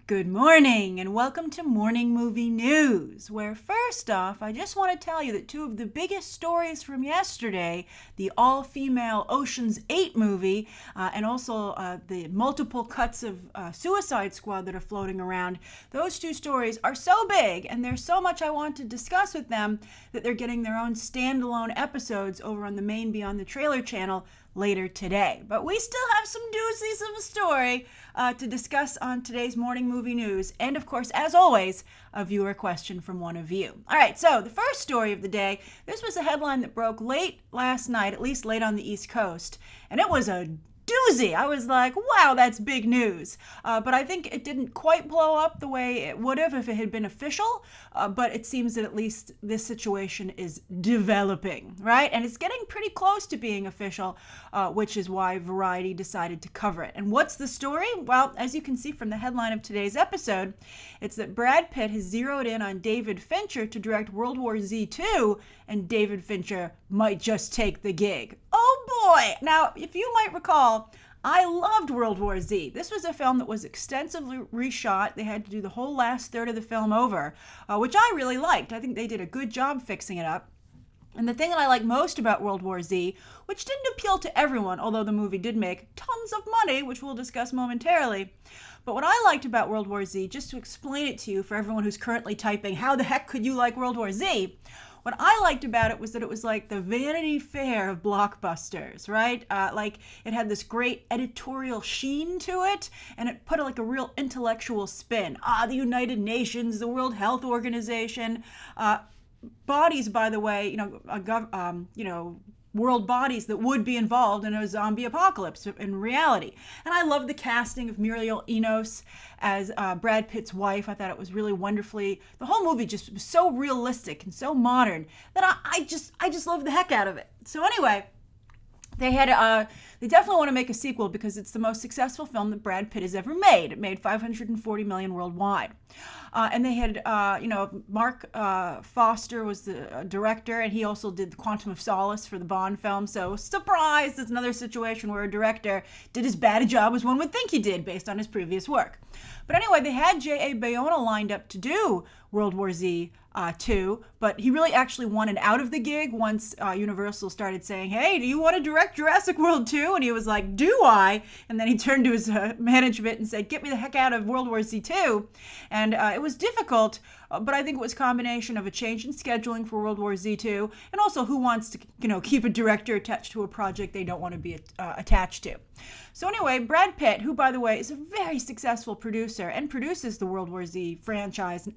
Good morning and welcome to Morning Movie News, where first off, I just want to tell you that two of the biggest stories from yesterday, the all-female Ocean's 8 movie and also the multiple cuts of Suicide Squad that are floating around, those two stories are so big and there's so much I want to discuss with them that they're getting their own standalone episodes over on the main Beyond the Trailer channel later today. But we still have some doozies of a story to discuss on today's Morning Movie News. And of course, as always, a viewer question from one of you. All right, so the first story of the day, this was a headline that broke late last night, at least late on the East Coast. And it was a doozy. I was like, wow, that's big news. But I think it didn't quite blow up the way it would have if it had been official. But it seems that at least this situation is developing, right? And it's getting pretty close to being official, which is why Variety decided to cover it. And what's the story? Well, as you can see from the headline of today's episode, it's that Brad Pitt has zeroed in on David Fincher to direct World War Z 2, and David Fincher might just take the gig. Oh boy! Now, if you might recall, I loved World War Z. This was a film that was extensively reshot. They had to do the whole last third of the film over, which I really liked. I think they did a good job fixing it up. And the thing that I like most about World War Z, which didn't appeal to everyone, although the movie did make tons of money, which we'll discuss momentarily, but what I liked about World War Z, just to explain it to you for everyone who's currently typing, how the heck could you like World War Z? What I liked about it was that it was like the Vanity Fair of blockbusters, right? Like it had this great editorial sheen to it, and it put like a real intellectual spin. The United Nations, the World Health Organization, bodies, by the way, world bodies that would be involved in a zombie apocalypse in reality. And I love the casting of Muriel Enos as Brad Pitt's wife. I thought it was really wonderfully, the whole movie just was so realistic and so modern that I just love the heck out of it. So anyway, they definitely want to make a sequel because it's the most successful film that Brad Pitt has ever made. It made $540 million worldwide. And they had, Mark Foster was the director, and he also did The Quantum of Solace for the Bond film. So, surprise, it's another situation where a director did as bad a job as one would think he did based on his previous work. But anyway, they had J.A. Bayona lined up to do World War Z 2, but he really actually wanted out of the gig once Universal started saying, hey, do you want to direct Jurassic World 2? And he was like, do I? And then he turned to his management and said, get me the heck out of World War Z 2. And it was difficult, but I think it was a combination of a change in scheduling for World War Z 2 and also who wants to, keep a director attached to a project they don't want to be attached to. So anyway, Brad Pitt, who, by the way, is a very successful producer and produces the World War Z franchise,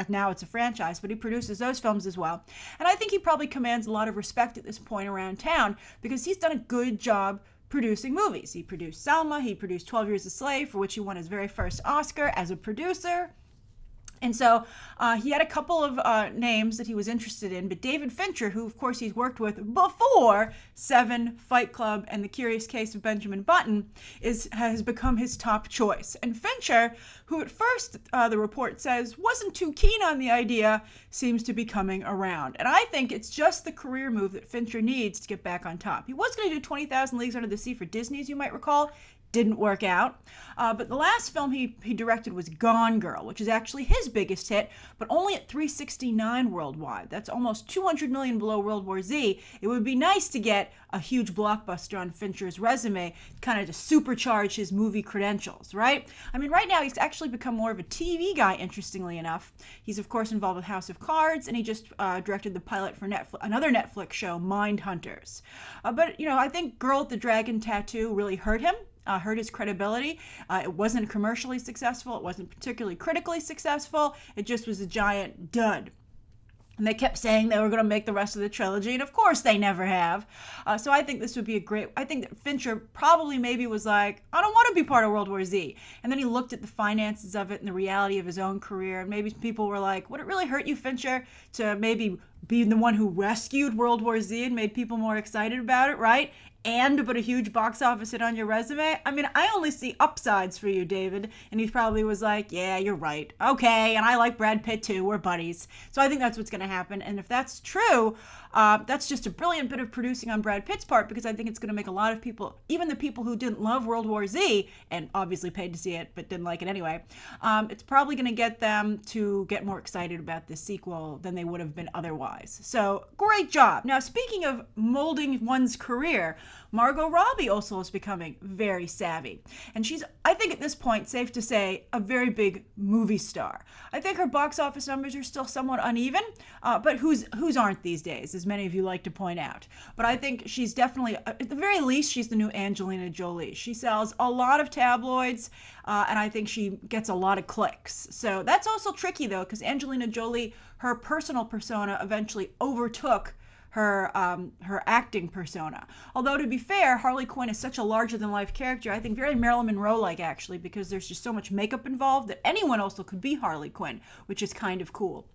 now it's a franchise, but he produces those films as well. And I think he probably commands a lot of respect at this point around town because he's done a good job producing movies. He produced Selma, he produced 12 Years a Slave, for which he won his very first Oscar as a producer. And so he had a couple of names that he was interested in, but David Fincher, who of course he's worked with before Seven, Fight Club, and The Curious Case of Benjamin Button, has become his top choice. And Fincher, who at first the report says wasn't too keen on the idea, seems to be coming around. And I think it's just the career move that Fincher needs to get back on top. He was going to do 20,000 Leagues Under the Sea for Disney, as you might recall. Didn't work out. But the last film he directed was Gone Girl, which is actually his biggest hit, but only at 369 worldwide. That's almost 200 million below World War Z. It would be nice to get a huge blockbuster on Fincher's resume, kind of to supercharge his movie credentials, right? I mean, right now he's actually become more of a TV guy, interestingly enough. He's, of course, involved with House of Cards, and he just directed the pilot for another Netflix show, Mindhunters. But, I think Girl with the Dragon Tattoo really hurt him. Hurt his credibility. It wasn't commercially successful. It wasn't particularly critically successful. It just was a giant dud. And they kept saying they were going to make the rest of the trilogy, and of course they never have. So I think this would be I think that Fincher probably maybe was like, I don't want to be part of World War Z. And then he looked at the finances of it and the reality of his own career, and maybe people were like, would it really hurt you, Fincher, to maybe be the one who rescued World War Z and made people more excited about it, right? and put a huge box office hit on your resume? I mean, I only see upsides for you, David. And he probably was like, yeah, you're right. Okay, and I like Brad Pitt too. We're buddies. So I think that's what's going to happen. And if that's true, that's just a brilliant bit of producing on Brad Pitt's part, because I think it's going to make a lot of people, even the people who didn't love World War Z and obviously paid to see it but didn't like it anyway, it's probably going to get them to get more excited about this sequel than they would have been otherwise. So great job. Now, speaking of molding one's career, Margot Robbie also is becoming very savvy. And she's, I think at this point, safe to say, a very big movie star. I think her box office numbers are still somewhat uneven, but whose aren't these days, as many of you like to point out. But I think she's definitely, at the very least, she's the new Angelina Jolie. She sells a lot of tabloids, and I think she gets a lot of clicks. So that's also tricky, though, because Angelina Jolie, her personal persona eventually overtook her acting persona. Although, to be fair, Harley Quinn is such a larger-than-life character, I think very Marilyn Monroe-like, actually, because there's just so much makeup involved that anyone also could be Harley Quinn, which is kind of cool.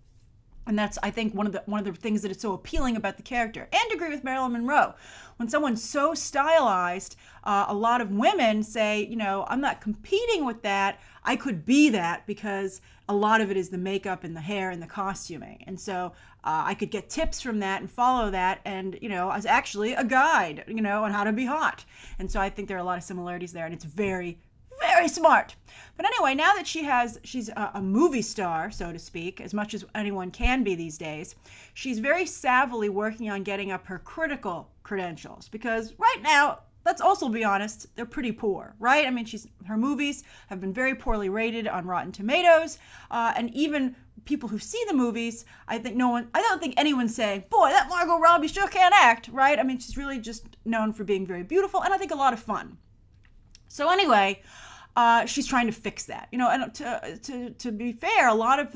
And that's, I think, one of the things that is so appealing about the character. And agree with Marilyn Monroe. When someone's so stylized, a lot of women say, you know, I'm not competing with that. I could be that, because a lot of it is the makeup and the hair and the costuming. And so I could get tips from that and follow that, and, you know, as actually a guide, you know, on how to be hot. And so I think there are a lot of similarities there, and it's very, very smart. But anyway, now that she's a movie star, so to speak, as much as anyone can be these days, she's very savvily working on getting up her critical credentials, because right now, let's also be honest, they're pretty poor, right? I mean, her movies have been very poorly rated on Rotten Tomatoes, and even people who see the movies, I don't think anyone's saying, boy, that Margot Robbie sure can't act, right? I mean, she's really just known for being very beautiful, and I think a lot of fun. So anyway, she's trying to fix that, you know. And to be fair, a lot of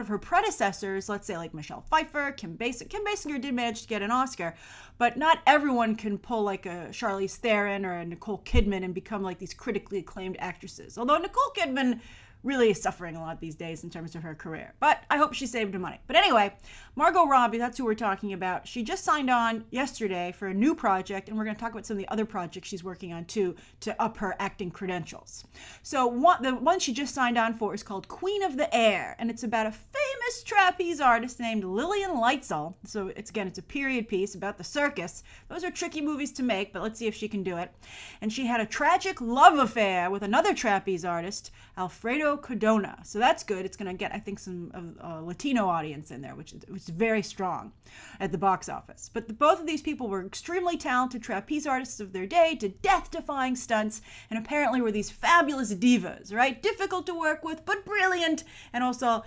her predecessors, let's say like Michelle Pfeiffer, Kim Basinger did manage to get an Oscar, but not everyone can pull like a Charlize Theron or a Nicole Kidman and become like these critically acclaimed actresses. Although Nicole Kidman really is suffering a lot these days in terms of her career. But I hope she saved her money. But anyway, Margot Robbie, that's who we're talking about. She just signed on yesterday for a new project, and we're going to talk about some of the other projects she's working on too, to up her acting credentials. So the one she just signed on for is called Queen of the Air, and it's about a famous trapeze artist named Lillian Lightsall. So it's a period piece about the circus. Those are tricky movies to make, but let's see if she can do it. And she had a tragic love affair with another trapeze artist, Alfredo Cardona. So that's good. It's going to get, I think, some Latino audience in there, which is very strong at the box office. But both of these people were extremely talented trapeze artists of their day, did death-defying stunts, and apparently were these fabulous divas, right? Difficult to work with, but brilliant, and also,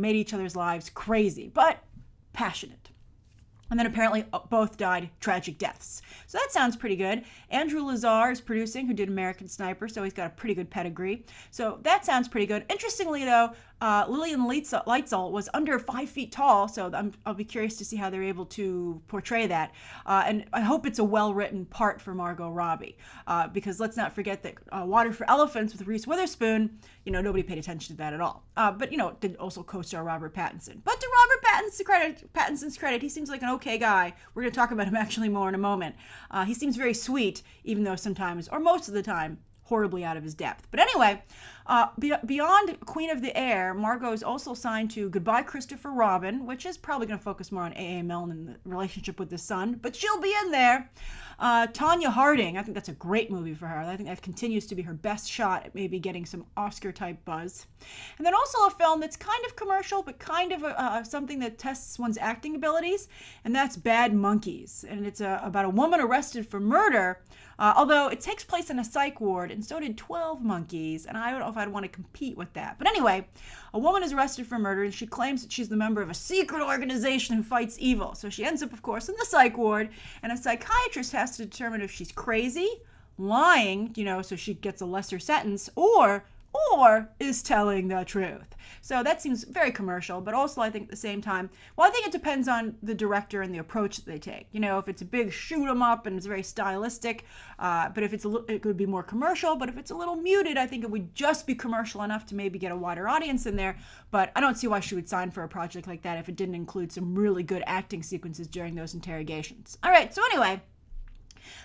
made each other's lives crazy, but passionate. And then apparently both died tragic deaths. So that sounds pretty good. Andrew Lazar is producing, who did American Sniper, so he's got a pretty good pedigree. So that sounds pretty good. Interestingly, though, Lillian Lightsall was under 5 feet tall, so I'll be curious to see how they're able to portray that. And I hope it's a well-written part for Margot Robbie, because let's not forget that Water for Elephants with Reese Witherspoon, nobody paid attention to that at all. But did also co-star Robert Pattinson. But to Robert Pattinson's credit, he seems like an okay guy. We're going to talk about him actually more in a moment. He seems very sweet, even though sometimes, or most of the time, horribly out of his depth. But anyway, beyond Queen of the Air, Margot is also signed to Goodbye Christopher Robin, which is probably going to focus more on A.A. Milne and the relationship with his son, but she'll be in there. Tonya Harding, I think that's a great movie for her. I think that continues to be her best shot at maybe getting some Oscar-type buzz. And then also a film that's kind of commercial, but kind of something that tests one's acting abilities, and that's Bad Monkeys. And it's about a woman arrested for murder, although it takes place in a psych ward, and so did 12 Monkeys, and I don't know if I'd want to compete with that. But anyway, a woman is arrested for murder, and she claims that she's the member of a secret organization who fights evil. So she ends up, of course, in the psych ward, and a psychiatrist has to determine if she's crazy, lying, so she gets a lesser sentence, or is telling the truth. So that seems very commercial, but also I think at the same time, I think it depends on the director and the approach that they take. If it's a big shoot 'em up and it's very stylistic, but if it could be more commercial, but if it's a little muted, I think it would just be commercial enough to maybe get a wider audience in there. But I don't see why she would sign for a project like that if it didn't include some really good acting sequences during those interrogations. All right, so anyway,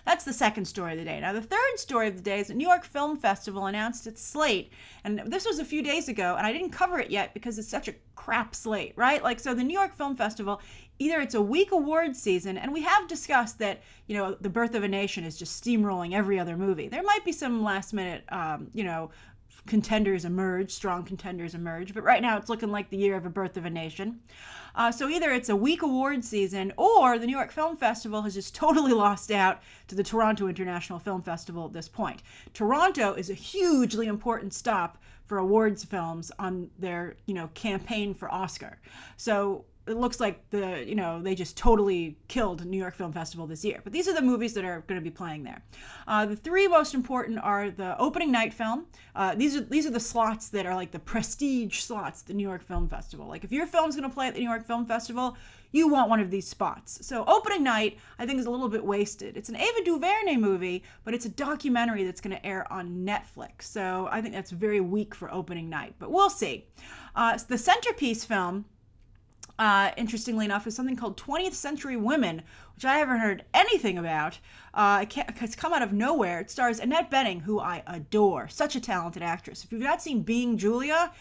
That's the second story of the day. Now, the third story of the day is the New York Film Festival announced its slate. And this was a few days ago, and I didn't cover it yet because it's such a crap slate, right? Like, so the New York Film Festival, either it's a weak awards season, and we have discussed that, The Birth of a Nation is just steamrolling every other movie. There might be some last minute, contenders emerge, strong contenders emerge, but right now it's looking like the year of A Birth of a Nation. So either it's a weak award season or the New York Film Festival has just totally lost out to the Toronto International Film Festival at this point. Toronto is a hugely important stop for awards films on their, campaign for Oscar. So it looks like they just totally killed New York Film Festival this year. But these are the movies that are going to be playing there. The three most important are the opening night film. These are the slots that are like the prestige slots at the New York Film Festival. Like if your film's going to play at the New York Film Festival, you want one of these spots. So opening night, I think, is a little bit wasted. It's an Ava DuVernay movie, but it's a documentary that's going to air on Netflix. So I think that's very weak for opening night, but we'll see. The centerpiece film, interestingly enough, is something called 20th Century Women, which I haven't heard anything about. It's come out of nowhere. It stars Annette Bening, who I adore. Such a talented actress. If you've not seen Being Julia,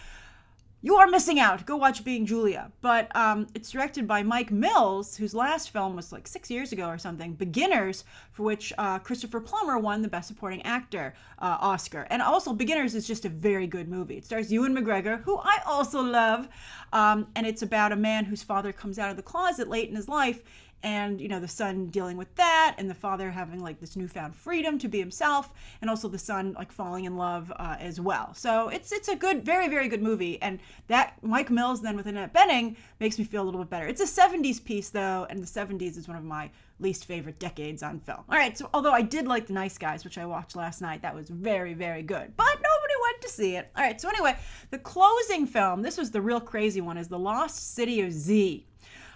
you are missing out. Go watch Being Julia. But it's directed by Mike Mills, whose last film was like 6 years ago or something, Beginners, for which Christopher Plummer won the Best Supporting Actor Oscar. And also, Beginners is just a very good movie. It stars Ewan McGregor, who I also love. And it's about a man whose father comes out of the closet late in his life, and the son dealing with that, and the father having like this newfound freedom to be himself, and also the son like falling in love as well. So it's a good, very, very good movie, and that Mike Mills then with Annette Bening makes me feel a little bit better. It's a 70s piece though, and the 70s is one of my least favorite decades on film. All right, so although I did like The Nice Guys, which I watched last night, that was very, very good, but nobody went to see it. All right, so anyway, the closing film, this was the real crazy one, is The Lost City of Z.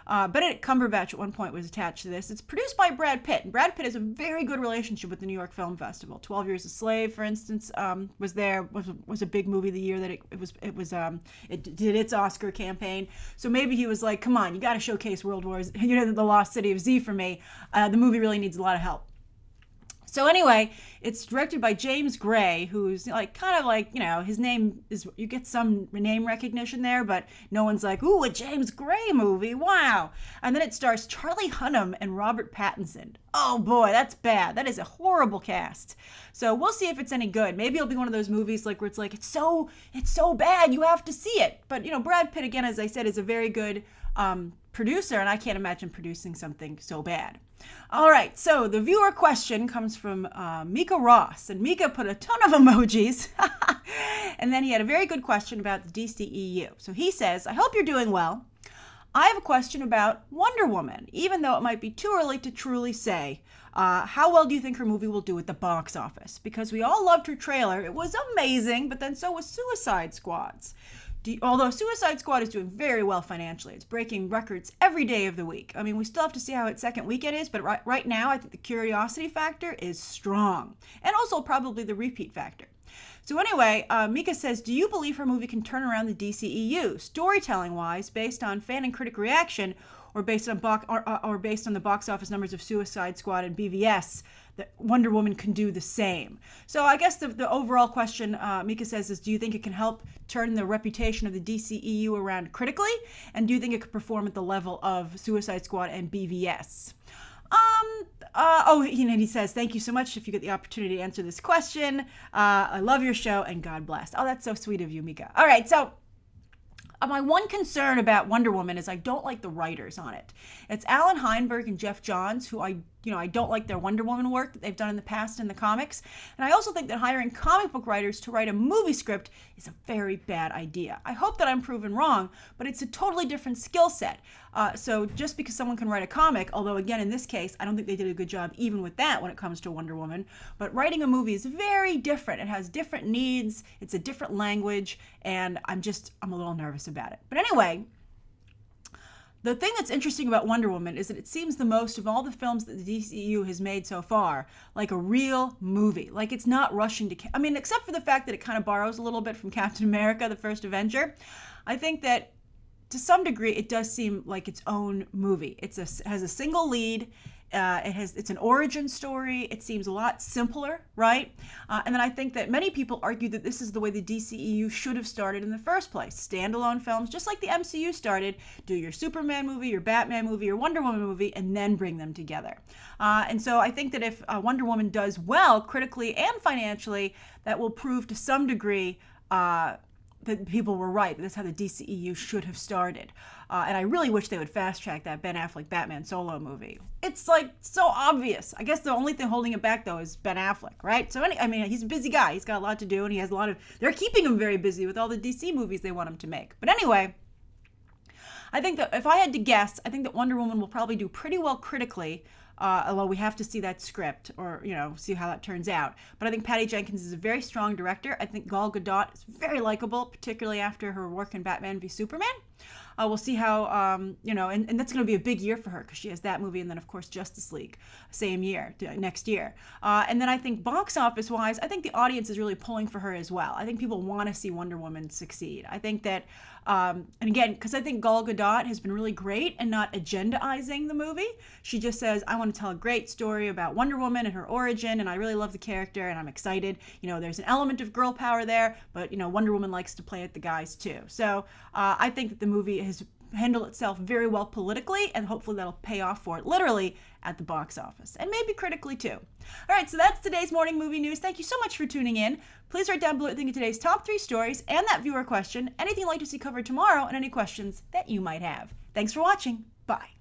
Benedict Cumberbatch at one point was attached to this. It's produced by Brad Pitt, and Brad Pitt has a very good relationship with the New York Film Festival. 12 Years a Slave, for instance, was a big movie the year that it did its Oscar campaign. So maybe he was like, "Come on, you got to showcase The Lost City of Z for me. The movie really needs a lot of help." So anyway, it's directed by James Gray, who's his name is, you get some name recognition there, but no one's like, ooh, a James Gray movie, wow. And then it stars Charlie Hunnam and Robert Pattinson. Oh boy, that's bad. That is a horrible cast. So we'll see if it's any good. Maybe it'll be one of those movies like where it's like, it's so bad, you have to see it. But Brad Pitt, again, as I said, is a very good producer, and I can't imagine producing something so bad. All right, so the viewer question comes from Mika Ross, and Mika put a ton of emojis, and then he had a very good question about the DCEU. So he says, I hope you're doing well. I have a question about Wonder Woman, even though it might be too early to truly say. How well do you think her movie will do at the box office? Because we all loved her trailer. It was amazing, but then so was Suicide Squad's. Although Suicide Squad is doing very well financially. It's breaking records every day of the week. I mean, we still have to see how its second weekend is, but right now I think the curiosity factor is strong. And also probably the repeat factor. So anyway, Mika says, do you believe her movie can turn around the DCEU, storytelling-wise, based on fan and critic reaction, or based on the box office numbers of Suicide Squad and BVS, that Wonder Woman can do the same? So I guess the overall question, Mika says, is do you think it can help turn the reputation of the DCEU around critically? And do you think it could perform at the level of Suicide Squad and BVS? He says, thank you so much if you get the opportunity to answer this question. I love your show and God bless. Oh, that's so sweet of you, Mika. All right, so my one concern about Wonder Woman is I don't like the writers on it. It's Alan Heinberg and Jeff Johns, who I don't like their Wonder Woman work that they've done in the past in the comics. And I also think that hiring comic book writers to write a movie script is a very bad idea. I hope that I'm proven wrong, but it's a totally different skill set. So just because someone can write a comic, although again, in this case, I don't think they did a good job even with that when it comes to Wonder Woman, but writing a movie is very different. It has different needs. It's a different language, and I'm a little nervous about it. But anyway, the thing that's interesting about Wonder Woman is that it seems the most of all the films that the DCEU has made so far like a real movie. Like it's not rushing to, except for the fact that it kind of borrows a little bit from Captain America, the First Avenger. I think that to some degree it does seem like its own movie. Has a single lead, It's an origin story. It seems a lot simpler, right? And then I think that many people argue that this is the way the DCEU should have started in the first place. Standalone films, just like the MCU started. Do your Superman movie, your Batman movie, your Wonder Woman movie, and then bring them together. And so I think that if Wonder Woman does well critically and financially, that will prove to some degree that people were right. That's how the DCEU should have started. And I really wish they would fast track that Ben Affleck Batman solo movie. It's like so obvious. I guess the only thing holding it back though is Ben Affleck, right? So he's a busy guy. He's got a lot to do, and he has they're keeping him very busy with all the DC movies they want him to make. But anyway, I think that if I had to guess, I think that Wonder Woman will probably do pretty well critically. Although we have to see that script or, see how that turns out. But I think Patty Jenkins is a very strong director. I think Gal Gadot is very likable, particularly after her work in Batman v Superman. We'll see how, and that's going to be a big year for her because she has that movie and then, of course, Justice League same year, next year. And then I think box office-wise, I think the audience is really pulling for her as well. I think people want to see Wonder Woman succeed. I think that, and again, because I think Gal Gadot has been really great and not agendaizing the movie. She just says, I want to tell a great story about Wonder Woman and her origin, and I really love the character, and I'm excited. There's an element of girl power there, but, Wonder Woman likes to play at the guys too. So I think that the movie has handled itself very well politically, and hopefully that'll pay off for it literally at the box office, and maybe critically too. All right, so that's today's morning movie news. Thank you so much for tuning in. Please write down below what you think of today's top 3 stories and that viewer question, anything you'd like to see covered tomorrow, and any questions that you might have. Thanks for watching. Bye.